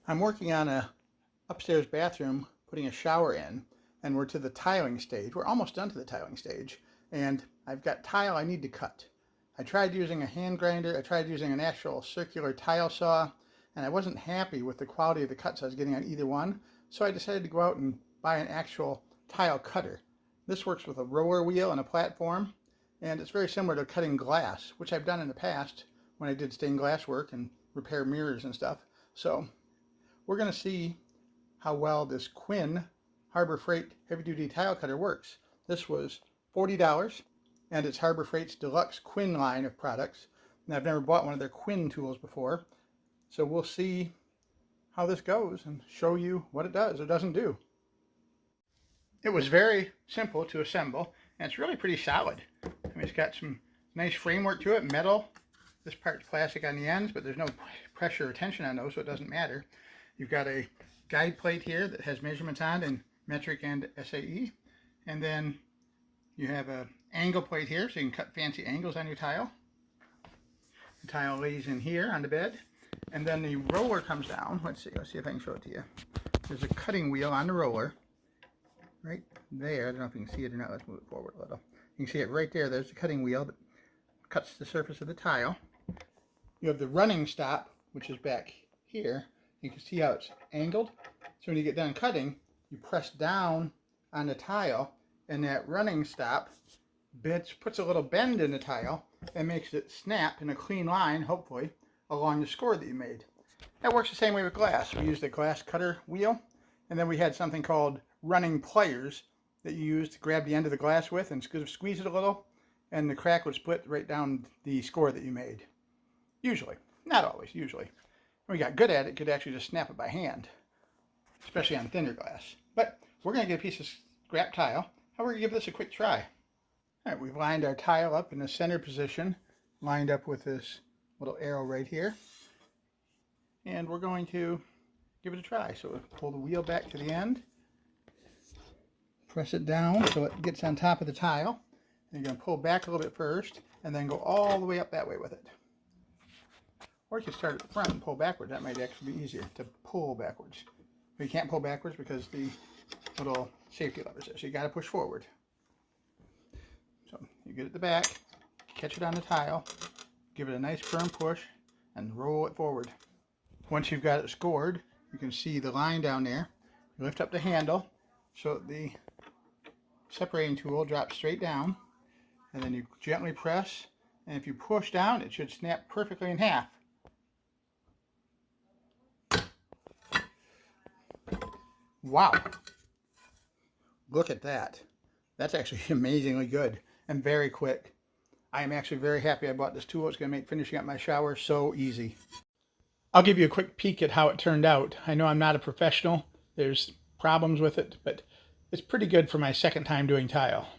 I'm working on a upstairs bathroom, putting a shower in, and we're to the tiling stage. We're almost done to the tiling stage, and I've got tile I need to cut. I tried using a hand grinder, I tried using an actual circular tile saw, and I wasn't happy with the quality of the cuts I was getting on either one, so I decided to go out and buy an actual tile cutter. This works with a roller wheel and a platform, and it's very similar to cutting glass, which I've done in the past when I did stained glass work and repair mirrors and stuff. So we're going to see how well this Quinn Harbor Freight heavy duty tile cutter works. This was $40, and it's Harbor Freight's deluxe Quinn line of products. And I've never bought one of their Quinn tools before, so we'll see how this goes and show you what it does or doesn't do. It was very simple to assemble, and it's really pretty solid. I mean, it's got some nice framework to it, metal. This part's plastic on the ends, but there's no pressure or tension on those, so it doesn't matter. You've got a guide plate here that has measurements on in metric and SAE. And then you have an angle plate here, so you can cut fancy angles on your tile. The tile lays in here on the bed. And then the roller comes down. Let's see if I can show it to you. There's a cutting wheel on the roller. Right there. I don't know if you can see it or not. Let's move it forward a little. You can see it right there. There's the cutting wheel that cuts the surface of the tile. You have the running stop, which is back here. You can see how it's angled. So when you get done cutting, you press down on the tile, and that running stop puts a little bend in the tile and makes it snap in a clean line, hopefully, along the score that you made. That works the same way with glass. We used a glass cutter wheel, and then we had something called running pliers that you use to grab the end of the glass with and squeeze it a little, and the crack would split right down the score that you made. Usually. Not always, usually. When we got good at it, could actually just snap it by hand, especially on thinner glass. But we're going to get a piece of scrap tile, and we're going to give this a quick try. All right, we've lined our tile up in the center position, lined up with this little arrow right here. And we're going to give it a try. So we'll pull the wheel back to the end, press it down so it gets on top of the tile. And you're going to pull back a little bit first, and then go all the way up that way with it. Or you can start at the front and pull backwards. That might actually be easier to pull backwards. But you can't pull backwards because the little safety lever's there. So you got to push forward. So you get at the back, catch it on the tile, give it a nice firm push, and roll it forward. Once you've got it scored, you can see the line down there. You lift up the handle so that the separating tool drops straight down, and then you gently press, and if you push down, it should snap perfectly in half. Wow, look at that. That's actually amazingly good and very quick. I am actually very happy I bought this tool. It's going to make finishing up my shower so easy. I'll give you a quick peek at how it turned out. I know I'm not a professional. There's problems with it, but it's pretty good for my second time doing tile.